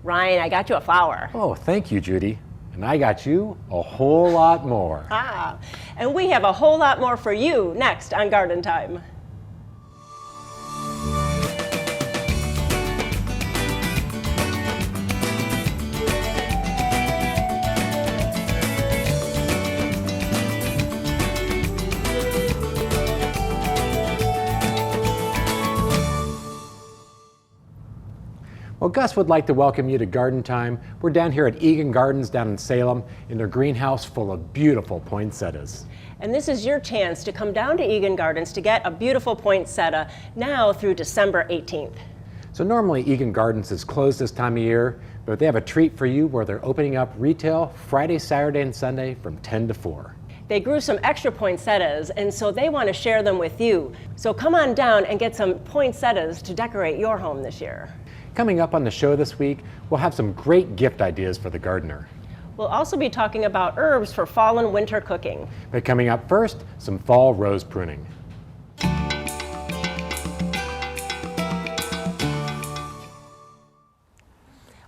Ryan, I got you a flower. Oh, thank you, Judy. And I got you a whole lot more. And we have a whole lot more for you next on Garden Time. Well, Gus would like to welcome you to Garden Time. We're down here at Egan Gardens down in Salem in their greenhouse full of beautiful poinsettias. And this is your chance to come down to Egan Gardens to get a beautiful poinsettia now through December 18th. So normally Egan Gardens is closed this time of year, but they have a treat for you where they're opening up retail Friday, Saturday, and Sunday from 10 to 4. They grew some extra poinsettias, and so they want to share them with you. So come on down and get some poinsettias to decorate your home this year. Coming up on the show this week, we'll have some great gift ideas for the gardener. We'll also be talking about herbs for fall and winter cooking. But coming up first, some fall rose pruning.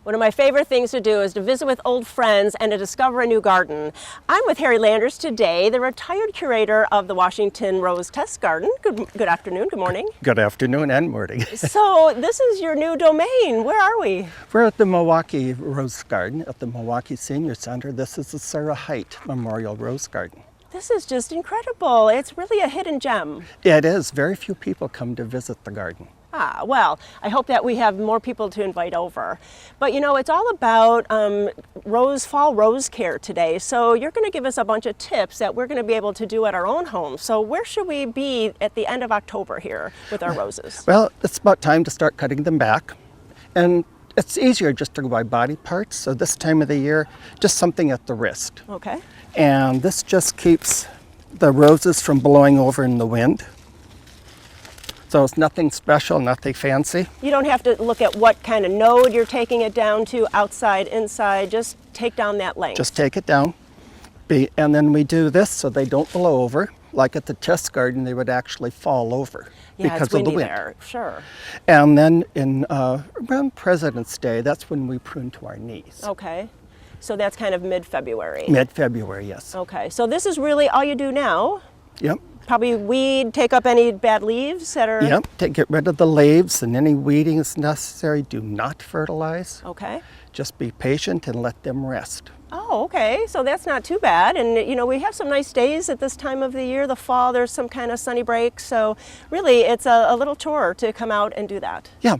One of my favorite things to do is to visit with old friends and to discover a new garden. I'm with Harry Landers today, the retired curator of the Washington Rose Test Garden. Good afternoon, good morning. Good afternoon and morning. So this is your new domain. Where are we? We're at the Milwaukee Rose Garden at the Milwaukee Senior Center. This is the Sara Hite Memorial Rose Garden. This is just incredible. It's really a hidden gem. It is. Very few people come to visit the garden. Well, I hope that we have more people to invite over. But you know, it's all about fall rose care today. So you're going to give us a bunch of tips that we're going to be able to do at our own home. So where should we be at the end of October here with our roses? Well, it's about time to start cutting them back. And it's easier just to go by body parts. So this time of the year, just something at the wrist. Okay. And this just keeps the roses from blowing over in the wind. So it's nothing special, nothing fancy. You don't have to look at what kind of node you're taking it down to, outside, inside, just take down that length. Just take it down. And then we do this so they don't blow over. Like at the test garden, they would actually fall over because of the wind. There. Sure. And then around President's Day, that's when we prune to our knees. Okay. So that's kind of mid-February. Mid-February, yes. Okay. So this is really all you do now? Yep. Probably weed, take up any bad leaves that are... Yep, get rid of the leaves and any weeding is necessary. Do not fertilize. Okay. Just be patient and let them rest. Oh, okay. So that's not too bad. And, you know, we have some nice days at this time of the year. The fall, there's some kind of sunny break. So really, it's a little chore to come out and do that. Yeah.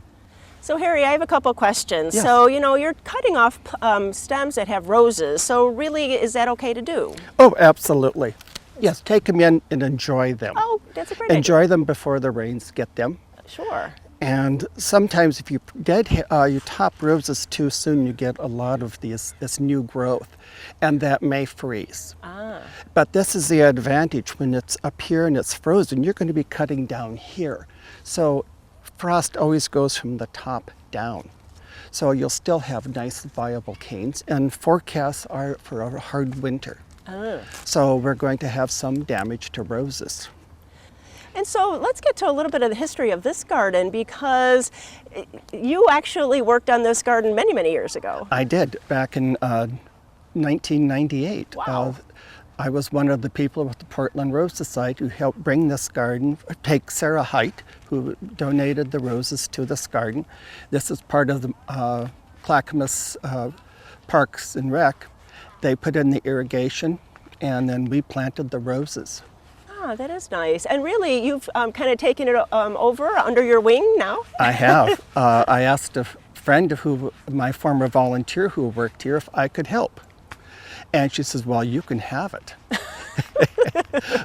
So, Harry, I have a couple questions. Yes. So, you know, you're cutting off stems that have roses. So really, is that okay to do? Oh, absolutely. Yes, take them in and enjoy them. Oh, that's a great Enjoy idea. them before the rains get them. Sure. And sometimes if you you top roses too soon, you get a lot of this new growth, and that may freeze. But this is the advantage when it's up here and it's frozen. You're going to be cutting down here, so frost always goes from the top down. So you'll still have nice, viable canes. And forecasts are for a hard winter. So we're going to have some damage to roses. And so let's get to a little bit of the history of this garden, because you actually worked on this garden many, many years ago. I did, back in 1998. Wow. I was one of the people with the Portland Rose Society who helped bring this garden, take Sara Hite, who donated the roses to this garden. This is part of the Clackamas Parks and Rec. They put in the irrigation, and then we planted the roses. Ah, that is nice. And really, you've kind of taken it over under your wing now? I have. I asked a friend, my former volunteer who worked here, if I could help. And she says, well, you can have it.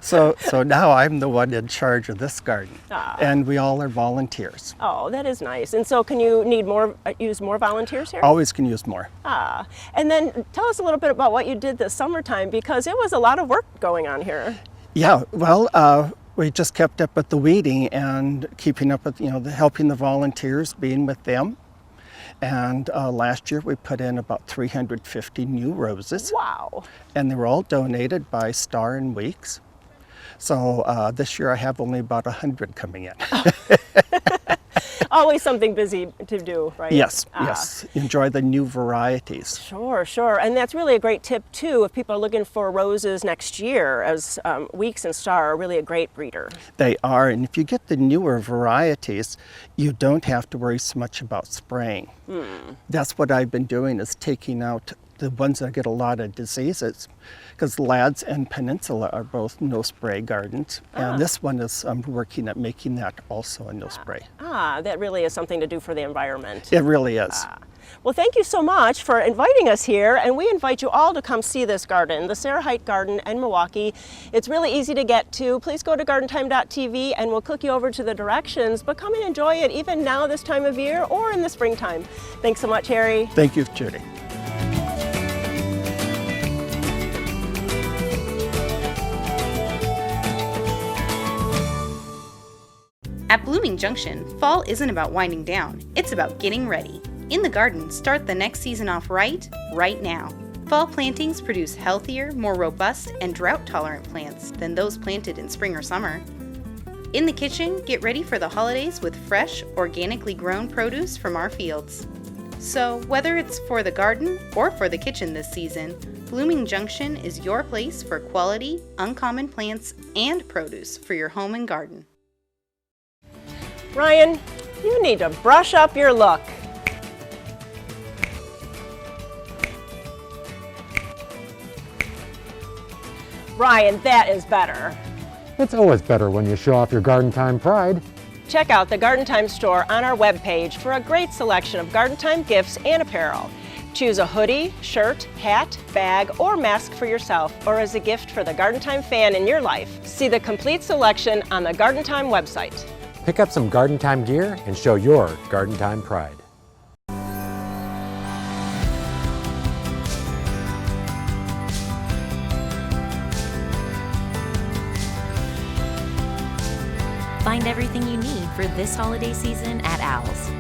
So now I'm the one in charge of this garden. And we all are volunteers. Oh, that is nice. And so can you use more volunteers here? Always can use more. And then tell us a little bit about what you did this summertime, because it was a lot of work going on here. Yeah, well, we just kept up with the weeding and keeping up with, helping the volunteers, being with them. And last year we put in about 350 new roses. Wow. And they were all donated by Star and Weeks. So this year I have only about 100 coming in. Always something busy to do, right? Yes, yes. Enjoy the new varieties. Sure, sure. And that's really a great tip too if people are looking for roses next year, as Weeks and Star are really a great breeder. They are, and if you get the newer varieties, you don't have to worry so much about spraying. That's what I've been doing, is taking out the ones that get a lot of diseases, because Lads and Peninsula are both no spray gardens, and this one is working at making that also a no spray. That really is something to do for the environment. It really is. Well, thank you so much for inviting us here, and we invite you all to come see this garden, the Sara Hite Garden in Milwaukee. It's really easy to get to. Please go to gardentime.tv and we'll click you over to the directions, but come and enjoy it even now this time of year or in the springtime. Thanks so much, Harry. Thank you, Judy. At Blooming Junction, fall isn't about winding down, it's about getting ready. In the garden, start the next season off right now. Fall plantings produce healthier, more robust, and drought-tolerant plants than those planted in spring or summer. In the kitchen, get ready for the holidays with fresh, organically grown produce from our fields. So, whether it's for the garden or for the kitchen this season, Blooming Junction is your place for quality, uncommon plants and produce for your home and garden. Ryan, you need to brush up your look. Ryan, that is better. It's always better when you show off your Garden Time pride. Check out the Garden Time store on our webpage for a great selection of Garden Time gifts and apparel. Choose a hoodie, shirt, hat, bag, or mask for yourself or as a gift for the Garden Time fan in your life. See the complete selection on the Garden Time website. Pick up some Garden Time gear and show your Garden Time pride. Find everything you need for this holiday season at Owl's.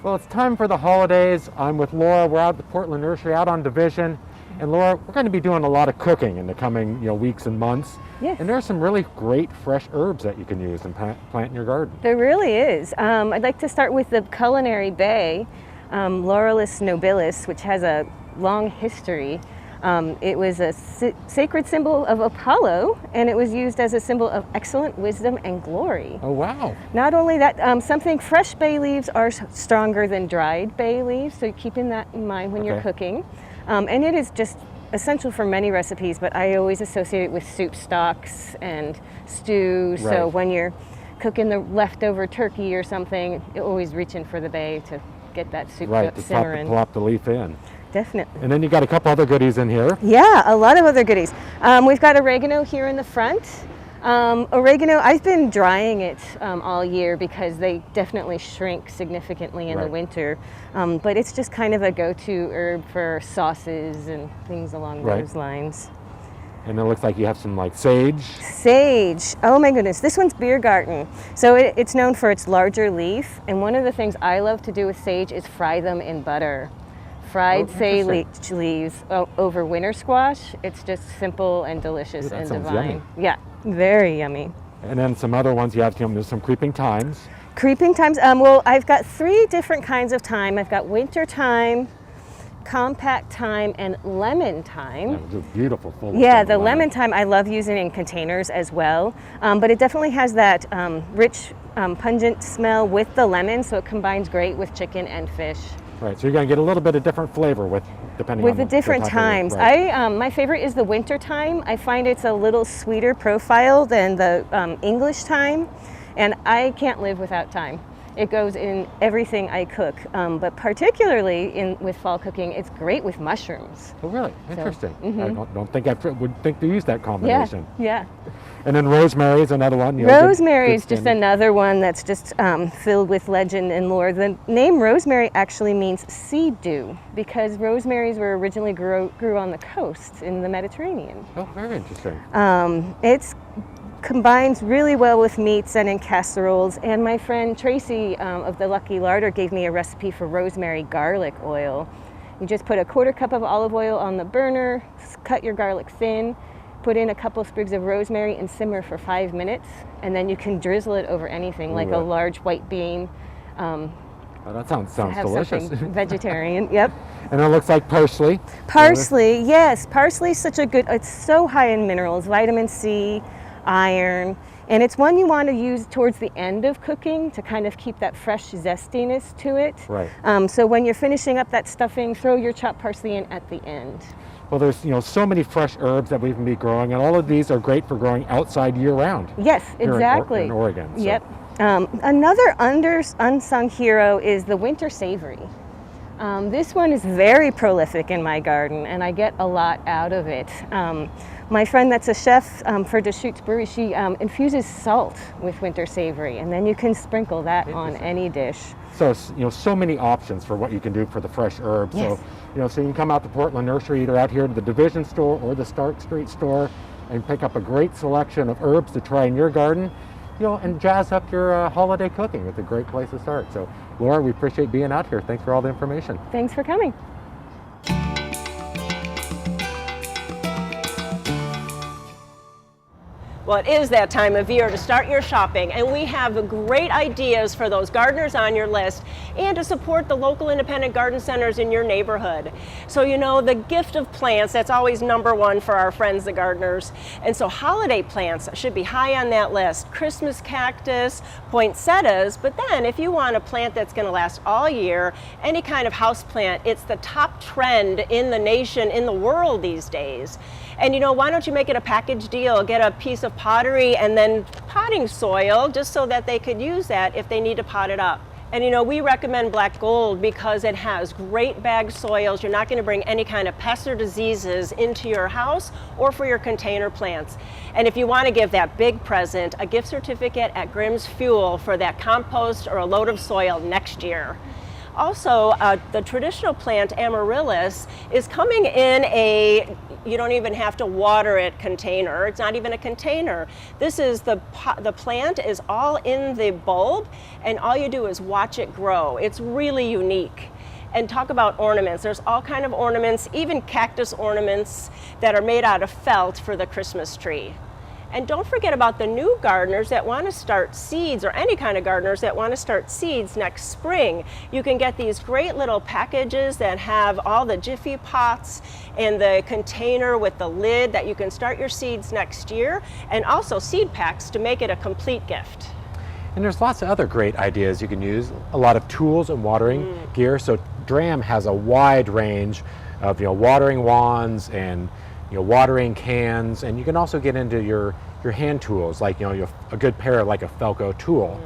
Well, it's time for the holidays. I'm with Laura. We're out at the Portland Nursery, out on Division. And Laura, we're going to be doing a lot of cooking in the coming weeks and months. Yes. And there are some really great fresh herbs that you can use and plant in your garden. There really is. I'd like to start with the culinary bay, Laurelus nobilis, which has a long history. It was a sacred symbol of Apollo, and it was used as a symbol of excellent wisdom and glory. Oh, wow. Not only that, fresh bay leaves are stronger than dried bay leaves, so keeping that in mind when you're cooking. And it is just essential for many recipes, but I always associate it with soup stocks and stews. Right. So when you're cooking the leftover turkey or something, you're always reaching for the bay to get that soup simmering. To plop the leaf in. Definitely. And then you got a couple other goodies in here. Yeah, a lot of other goodies. We've got oregano here in the front. Oregano, I've been drying it all year because they definitely shrink significantly in the winter. But it's just kind of a go-to herb for sauces and things along those lines. And it looks like you have some sage. Sage, oh my goodness, this one's beer garden. So it's known for its larger leaf. And one of the things I love to do with sage is fry them in butter. Fried sage leaves over winter squash. It's just simple and delicious and divine. Yummy. Yeah, very yummy. And then some other ones you have, there's some creeping thymes. Creeping thymes, well, I've got 3 different kinds of thyme. I've got winter thyme, compact thyme, and lemon thyme. Yeah, they're beautiful. Yeah, the lemon thyme I love using in containers as well. But it definitely has that rich, pungent smell with the lemon, so it combines great with chicken and fish. Right, so you're going to get a little bit of different flavor depending on the different thymes. Right. My favorite is the winter thyme. I find it's a little sweeter profile than the English thyme, and I can't live without thyme. It goes in everything I cook, but particularly with fall cooking, it's great with mushrooms. Oh, really? Interesting. I don't think I would think to use that combination. Yeah. And then rosemary is another one. Rosemary is just another one that's just filled with legend and lore. The name rosemary actually means seed dew because rosemaries were originally grew on the coast in the Mediterranean. Oh, very interesting. It's combines really well with meats and in casseroles. And my friend Tracy of the Lucky Larder gave me a recipe for rosemary garlic oil. You just put a 1/4 cup of olive oil on the burner, cut your garlic thin, put in a couple sprigs of rosemary and simmer for 5 minutes, and then you can drizzle it over anything, like a large white bean. Oh, that sounds Have delicious. something vegetarian, yep. And it looks like parsley. Parsley, yes. Parsley is such a good, it's so high in minerals, vitamin C, iron, and it's one you want to use towards the end of cooking to kind of keep that fresh zestiness to it. Right. So when you're finishing up that stuffing, throw your chopped parsley in at the end. Well, there's so many fresh herbs that we can be growing, and all of these are great for growing outside year-round. Yes, exactly. In Oregon. So. Yep. Another unsung hero is the winter savory. This one is very prolific in my garden, and I get a lot out of it. My friend that's a chef for Deschutes Brewery, she infuses salt with winter savory, and then you can sprinkle that on any dish. So, so many options for what you can do for the fresh herbs. Yes. So, so you can come out to Portland Nursery, either out here to the Division store or the Stark Street store, and pick up a great selection of herbs to try in your garden, and jazz up your holiday cooking. It's a great place to start. So, Laura, we appreciate being out here. Thanks for all the information. Thanks for coming. Well, it is that time of year to start your shopping, and we have great ideas for those gardeners on your list and to support the local independent garden centers in your neighborhood. So, the gift of plants, that's always number one for our friends, the gardeners. And so holiday plants should be high on that list. Christmas cactus, poinsettias, but then if you want a plant that's going to last all year, any kind of house plant, it's the top trend in the nation, in the world these days. And why don't you make it a package deal? Get a piece of pottery and then potting soil, just so that they could use that if they need to pot it up. And we recommend black gold because it has great bag soils. You're not going to bring any kind of pests or diseases into your house or for your container plants. And if you want to give that big present, a gift certificate at Grimm's Fuel for that compost or a load of soil next year. Also, the traditional plant amaryllis is coming in a, you don't even have to water it container. It's not even a container. This is the plant is all in the bulb, and all you do is watch it grow. It's really unique. And talk about ornaments. There's all kind of ornaments, even cactus ornaments that are made out of felt for the Christmas tree. And don't forget about the new gardeners that want to start seeds, or any kind of gardeners that want to start seeds next spring. You can get these great little packages that have all the Jiffy pots and the container with the lid that you can start your seeds next year, and also seed packs to make it a complete gift. And there's lots of other great ideas you can use. A lot of tools and watering gear. So DRAM has a wide range of watering wands and watering cans, and you can also get into your hand tools, like a good pair like a Felco tool.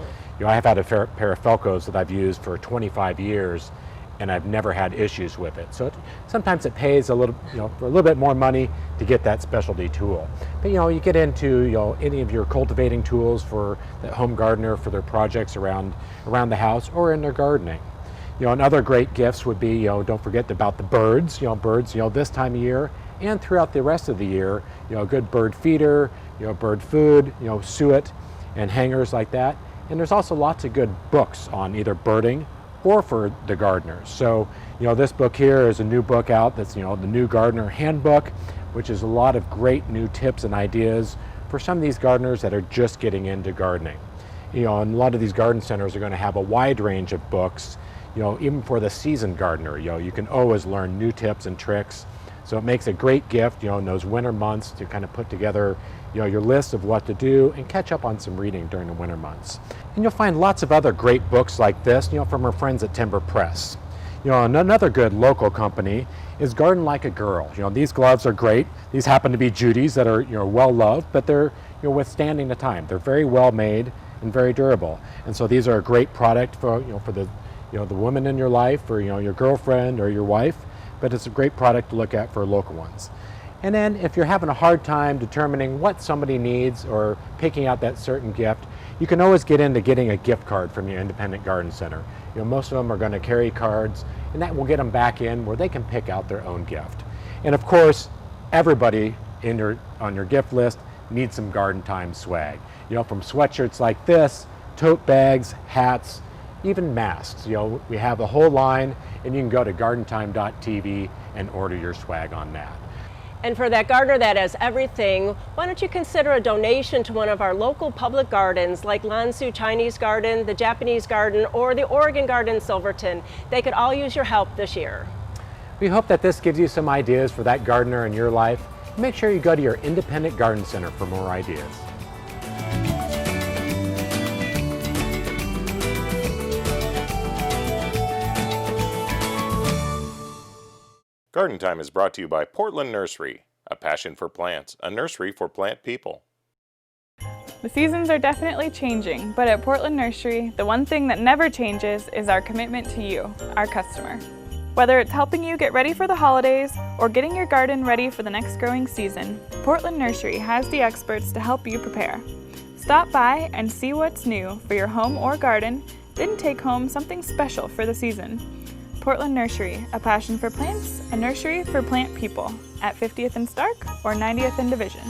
I have had a pair of Felcos that I've used for 25 years, and I've never had issues with it. So sometimes it pays a little, for a little bit more money to get that specialty tool. But you get into any of your cultivating tools for the home gardener for their projects around the house or in their gardening. And other great gifts would be, don't forget about the birds. Birds, this time of year and throughout the rest of the year, a good bird feeder, bird food, suet and hangers like that. And there's also lots of good books on either birding or for the gardeners. So, this book here is a new book out that's, the New Gardener Handbook, which is a lot of great new tips and ideas for some of these gardeners that are just getting into gardening. And a lot of these garden centers are going to have a wide range of books, even for the seasoned gardener. You can always learn new tips and tricks. So it makes a great gift, in those winter months to kind of put together, your list of what to do and catch up on some reading during the winter months. And you'll find lots of other great books like this, from our friends at Timber Press. Another good local company is Garden Like a Girl. These gloves are great. These happen to be Judy's that are, well loved, but they're, withstanding the time. They're very well made and very durable. And so these are a great product for, for the, the woman in your life, or, your girlfriend or your wife. But it's a great product to look at for local ones. And then if you're having a hard time determining what somebody needs or picking out that certain gift, you can always get into getting a gift card from your independent garden center. Most of them are going to carry cards, and that will get them back in where they can pick out their own gift. And of course, everybody on your gift list needs some garden time swag. From sweatshirts like this, tote bags, hats, even masks. We have the whole line, and you can go to gardentime.tv and order your swag on that. And for that gardener that has everything, why don't you consider a donation to one of our local public gardens like Lansu Chinese Garden, the Japanese Garden, or the Oregon Garden in Silverton. They could all use your help this year. We hope that this gives you some ideas for that gardener in your life. Make sure you go to your independent garden center for more ideas. Garden Time is brought to you by Portland Nursery, a passion for plants, a nursery for plant people. The seasons are definitely changing, but at Portland Nursery, the one thing that never changes is our commitment to you, our customer. Whether it's helping you get ready for the holidays or getting your garden ready for the next growing season, Portland Nursery has the experts to help you prepare. Stop by and see what's new for your home or garden, then take home something special for the season. Portland Nursery, a passion for plants, a nursery for plant people, at 50th and Stark or 90th and Division.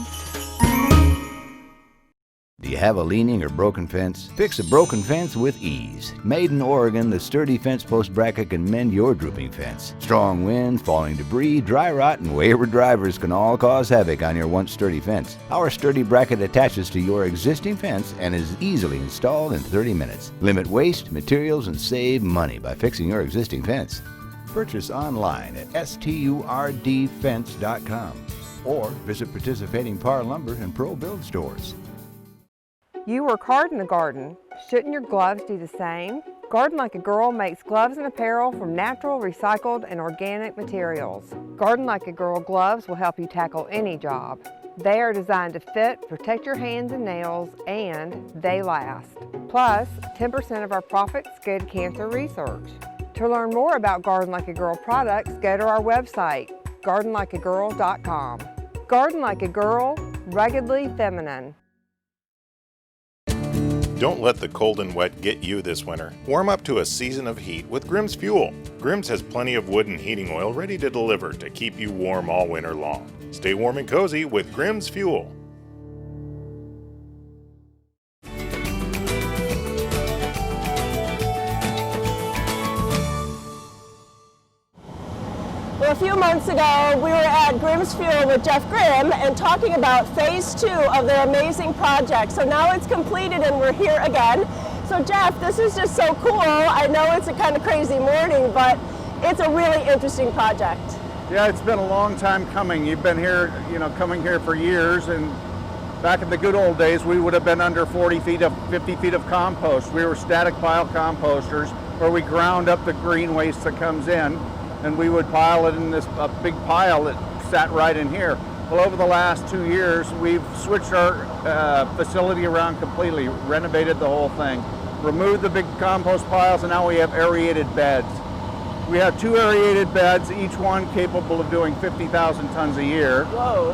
Do you have a leaning or broken fence? Fix a broken fence with ease. Made in Oregon, the sturdy fence post bracket can mend your drooping fence. Strong wind, falling debris, dry rot, and wayward drivers can all cause havoc on your once sturdy fence. Our sturdy bracket attaches to your existing fence and is easily installed in 30 minutes. Limit waste, materials, and save money by fixing your existing fence. Purchase online at sturdfence.com or visit participating Par Lumber and Pro Build stores. You work hard in the garden. Shouldn't your gloves do the same? Garden Like a Girl makes gloves and apparel from natural, recycled, and organic materials. Garden Like a Girl gloves will help you tackle any job. They are designed to fit, protect your hands and nails, and they last. Plus, 10% of our profits go to cancer research. To learn more about Garden Like a Girl products, go to our website, gardenlikeagirl.com. Garden Like a Girl, ruggedly feminine. Don't let the cold and wet get you this winter. Warm up to a season of heat with Grimm's Fuel. Grimm's has plenty of wood and heating oil ready to deliver to keep you warm all winter long. Stay warm and cozy with Grimm's Fuel. Well, a few months ago, we were at Grimm's Fuel with Jeff Grimm and talking about phase 2 of their amazing project. So now it's completed and we're here again. So Jeff, this is just so cool. I know it's a kind of crazy morning, but it's a really interesting project. Yeah, it's been a long time coming. You've been here, coming here for years, and back in the good old days, we would have been under 40 feet of 50 feet of compost. We were static pile composters where we ground up the green waste that comes in, and we would pile it in this big pile that sat right in here. Well, over the last 2 years, we've switched our facility around completely, renovated the whole thing, removed the big compost piles, and now we have aerated beds. We have 2 aerated beds, each one capable of doing 50,000 tons a year. Whoa.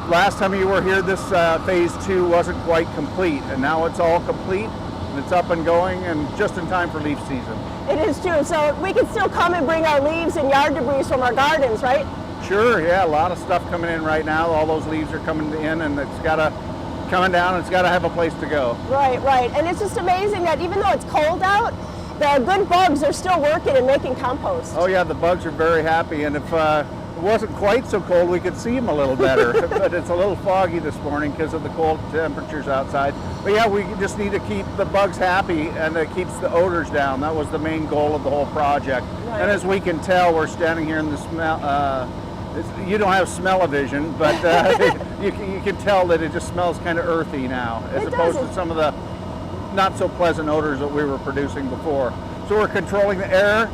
Last time you were here, this phase 2 wasn't quite complete, and now it's all complete, and it's up and going, and just in time for leaf season. It is true. So we can still come and bring our leaves and yard debris from our gardens, right? Sure, yeah, a lot of stuff coming in right now. All those leaves are coming in, and it's coming down, and it's got to have a place to go. Right, right. And it's just amazing that even though it's cold out, the good bugs are still working and making compost. Oh yeah, the bugs are very happy, and if it wasn't quite so cold, we could see them a little better. But it's a little foggy this morning because of the cold temperatures outside. But yeah, we just need to keep the bugs happy, and it keeps the odors down. That was the main goal of the whole project. Right. And as we can tell, we're standing here in the smell. You don't have smell-o-vision, but you can tell that it just smells kind of earthy now, as opposed to some of the not so pleasant odors that we were producing before. So we're controlling the air,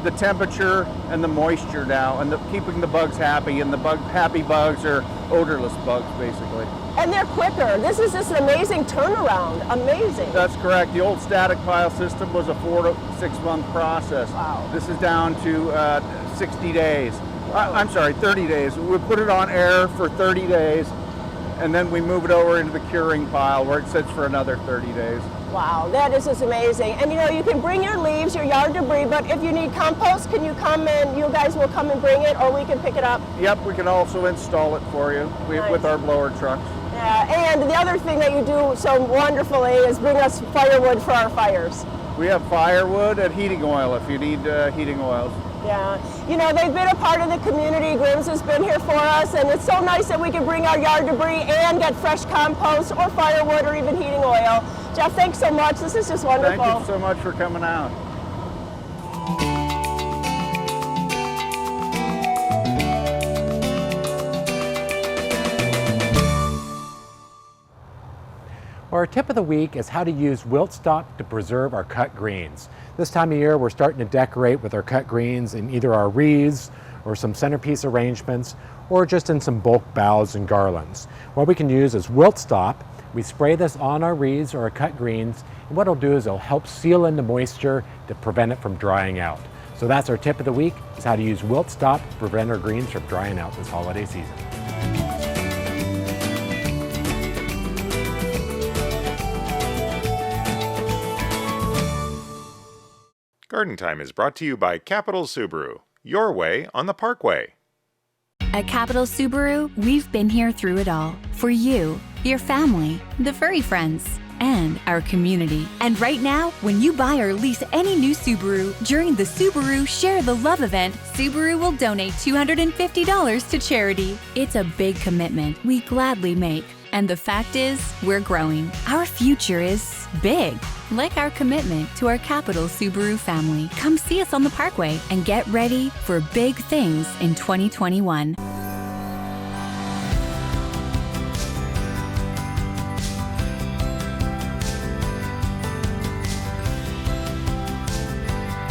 the temperature, and the moisture now, and keeping the bugs happy, and the happy bugs are odorless bugs, basically. And they're quicker. This is just an amazing turnaround. Amazing. That's correct. The old static pile system was a 4 to 6 month process. Wow. This is down to 60 days. I'm sorry, 30 days. We put it on air for 30 days, and then we move it over into the curing pile where it sits for another 30 days. Wow, that is just amazing. And you can bring your leaves, your yard debris, but if you need compost, can you come and you guys will come and bring it, or we can pick it up? Yep, we can also install it for you with our blower trucks. Yeah, and the other thing that you do so wonderfully is bring us firewood for our fires. We have firewood and heating oil if you need heating oils. Yeah, you know, they've been a part of the community. Grimm's has been here for us, and it's so nice that we can bring our yard debris and get fresh compost or firewood or even heating oil. Jeff, thanks so much. This is just wonderful. Thank you so much for coming out. Our tip of the week is how to use wilt stop to preserve our cut greens. This time of year, we're starting to decorate with our cut greens in either our wreaths or some centerpiece arrangements, or just in some bulk boughs and garlands. What we can use is wilt stop. We spray this on our wreaths or our cut greens, and what it'll do is it'll help seal in the moisture to prevent it from drying out. So that's our tip of the week, is how to use wilt stop to prevent our greens from drying out this holiday season. Garden Time is brought to you by Capitol Subaru, your way on the Parkway. At Capitol Subaru, we've been here through it all. For you, your family, the furry friends, and our community. And right now, when you buy or lease any new Subaru during the Subaru Share the Love event, Subaru will donate $250 to charity. It's a big commitment we gladly make. And the fact is, we're growing. Our future is big. Like our commitment to our Capitol Subaru family. Come see us on the Parkway and get ready for big things in 2021.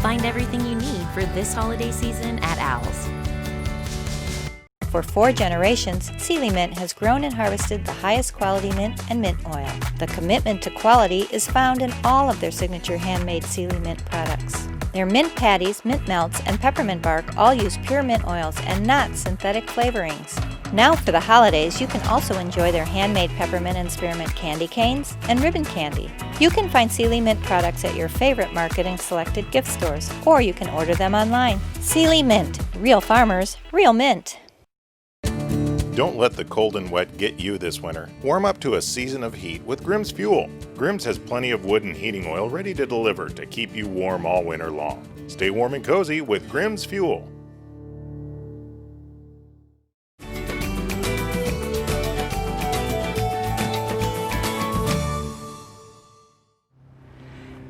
Find everything you need for this holiday season at Owls. For 4 generations, Sealy Mint has grown and harvested the highest quality mint and mint oil. The commitment to quality is found in all of their signature handmade Sealy Mint products. Their mint patties, mint melts, and peppermint bark all use pure mint oils and not synthetic flavorings. Now for the holidays, you can also enjoy their handmade peppermint and spearmint candy canes and ribbon candy. You can find Sealy Mint products at your favorite market and selected gift stores, or you can order them online. Sealy Mint. Real farmers, real mint. Don't let the cold and wet get you this winter. Warm up to a season of heat with Grimm's Fuel. Grimm's has plenty of wood and heating oil ready to deliver to keep you warm all winter long. Stay warm and cozy with Grimm's Fuel.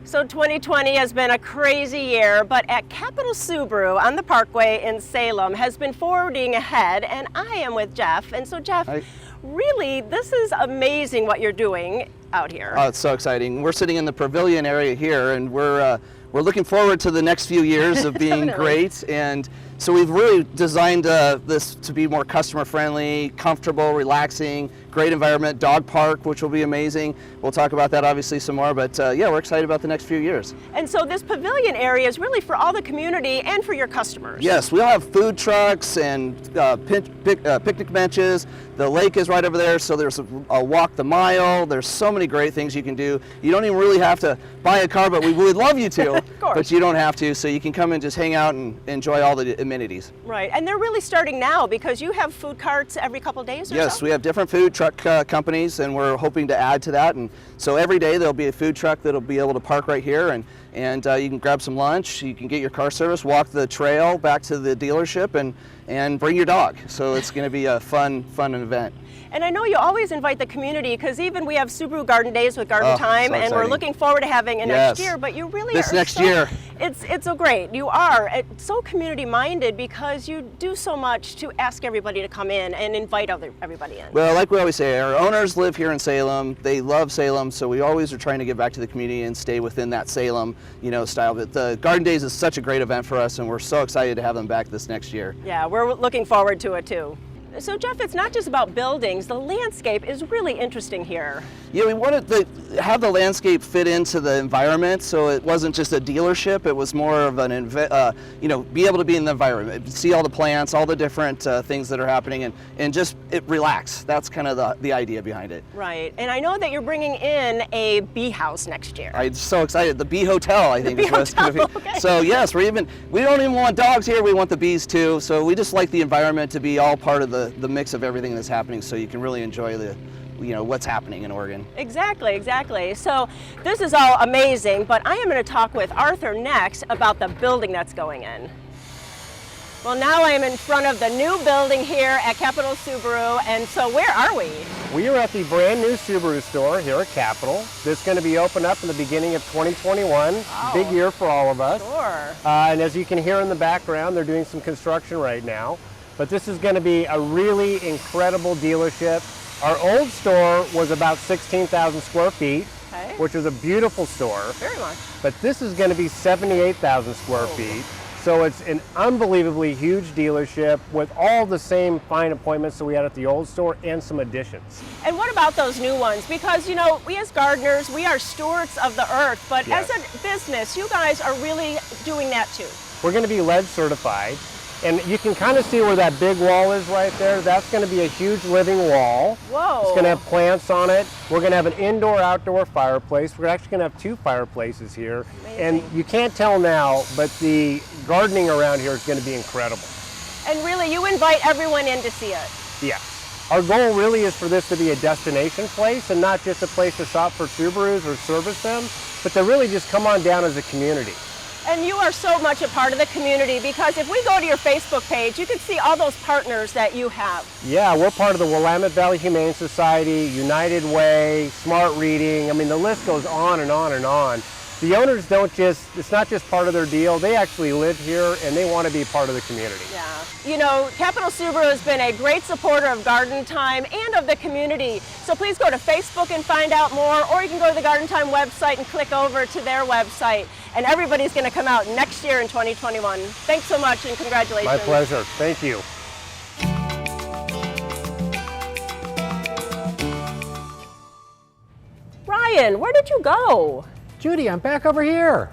So 2020 has been a crazy year, but at Capitol Subaru on the Parkway in Salem has been forwarding ahead, and I am with Jeff. And so Jeff, really, this is amazing what you're doing out here. Oh, it's so exciting. We're sitting in the pavilion area here, and we're looking forward to the next few years of being great. And so we've really designed this to be more customer friendly, comfortable, relaxing, great environment, dog park, which will be amazing. We'll talk about that obviously some more, but yeah, we're excited about the next few years. And so this pavilion area is really for all the community and for your customers. Yes, we'll have food trucks and picnic benches. The lake is right over there, so there's a walk the mile. There's so many great things you can do. You don't even really have to buy a car, but we would love you to, but you don't have to, so you can come and just hang out and enjoy all the amenities. Right, and they're really starting now because you have food carts every couple days or so? Yes, we have different food truck companies, and we're hoping to add to that. And so every day there'll be a food truck that'll be able to park right here, and you can grab some lunch, you can get your car service, walk the trail back to the dealership, and bring your dog. So it's going to be a fun event. And I know you always invite the community, because even we have Subaru Garden Days with Garden Time, and we're looking forward to having it next year, but you really this next year. It's so great. You are so community minded because you do so much to ask everybody to come in and invite everybody in. Well, like we always say, our owners live here in Salem. They love Salem, so we always are trying to give back to the community and stay within that Salem, style. But the Garden Days is such a great event for us, and we're so excited to have them back this next year. Yeah, we're looking forward to it too. So Jeff, it's not just about buildings. The landscape is really interesting here. Yeah, we wanted to have the landscape fit into the environment, so it wasn't just a dealership. It was more of an, be able to be in the environment, see all the plants, all the different things that are happening, and just relax. That's kind of the idea behind it. Right, and I know that you're bringing in a bee house next year. I'm so excited. The bee hotel, I think, is what it's going to be. Okay. So yes, we don't even want dogs here. We want the bees too. So we just like the environment to be all part of the mix of everything that's happening, so you can really enjoy what's happening in Oregon. Exactly, exactly. So this is all amazing, but I am going to talk with Arthur next about the building that's going in. Well, now I am in front of the new building here at Capitol Subaru, and so where are we? We are at the brand new Subaru store here at Capitol. This is going to be opened up in the beginning of 2021. Wow. Big year for all of us. Sure. And as you can hear in the background, they're doing some construction right now. But this is going to be a really incredible dealership. Our old store was about 16,000 square feet, Okay. which was a beautiful store. Very much. But this is going to be 78,000 square feet. So it's an unbelievably huge dealership with all the same fine appointments that we had at the old store and some additions. And what about those new ones? Because, we as gardeners, we are stewards of the earth, but Yes. as a business, you guys are really doing that too. We're going to be lead certified. And you can kind of see where that big wall is right there. That's going to be a huge living wall. Whoa. It's going to have plants on it. We're going to have an indoor-outdoor fireplace. We're actually going to have 2 fireplaces here. Amazing. And you can't tell now, but the gardening around here is going to be incredible. And really, you invite everyone in to see it. Yes. Our goal really is for this to be a destination place and not just a place to shop for Subarus or service them, but to really just come on down as a community. And you are so much a part of the community, because if we go to your Facebook page, you can see all those partners that you have. Yeah, we're part of the Willamette Valley Humane Society, United Way, Smart Reading. I mean, the list goes on and on and on. The owners don't just, it's not just part of their deal, they actually live here and they want to be part of the community. Yeah. Capitol Subaru has been a great supporter of Garden Time and of the community. So please go to Facebook and find out more, or you can go to the Garden Time website and click over to their website. And everybody's going to come out next year in 2021. Thanks so much and congratulations. My pleasure. Thank you. Ryan, where did you go? Judy, I'm back over here.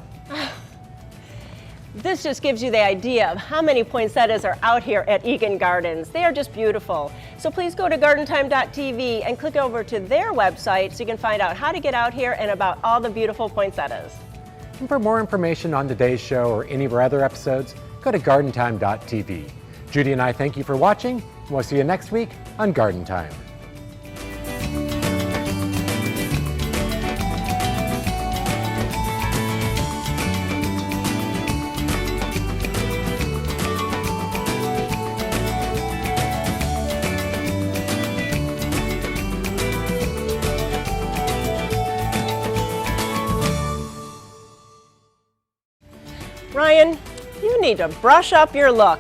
This just gives you the idea of how many poinsettias are out here at Egan Gardens. They are just beautiful. So please go to gardentime.tv and click over to their website so you can find out how to get out here and about all the beautiful poinsettias. And for more information on today's show or any of our other episodes, go to gardentime.tv. Judy and I thank you for watching, and we'll see you next week on Garden Time. Ryan, you need to brush up your look.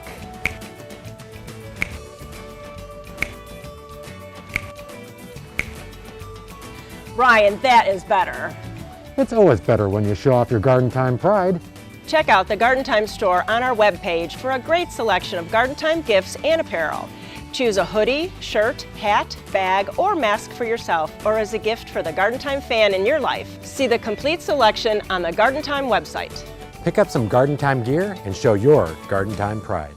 Ryan, that is better. It's always better when you show off your Garden Time pride. Check out the Garden Time store on our webpage for a great selection of Garden Time gifts and apparel. Choose a hoodie, shirt, hat, bag, or mask for yourself, or as a gift for the Garden Time fan in your life. See the complete selection on the Garden Time website. Pick up some Garden Time gear and show your Garden Time pride.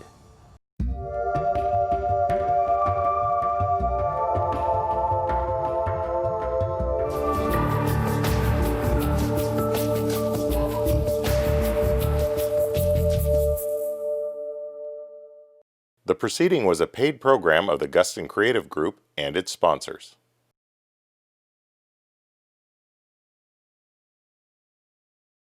The proceeding was a paid program of the Guston Creative Group and its sponsors.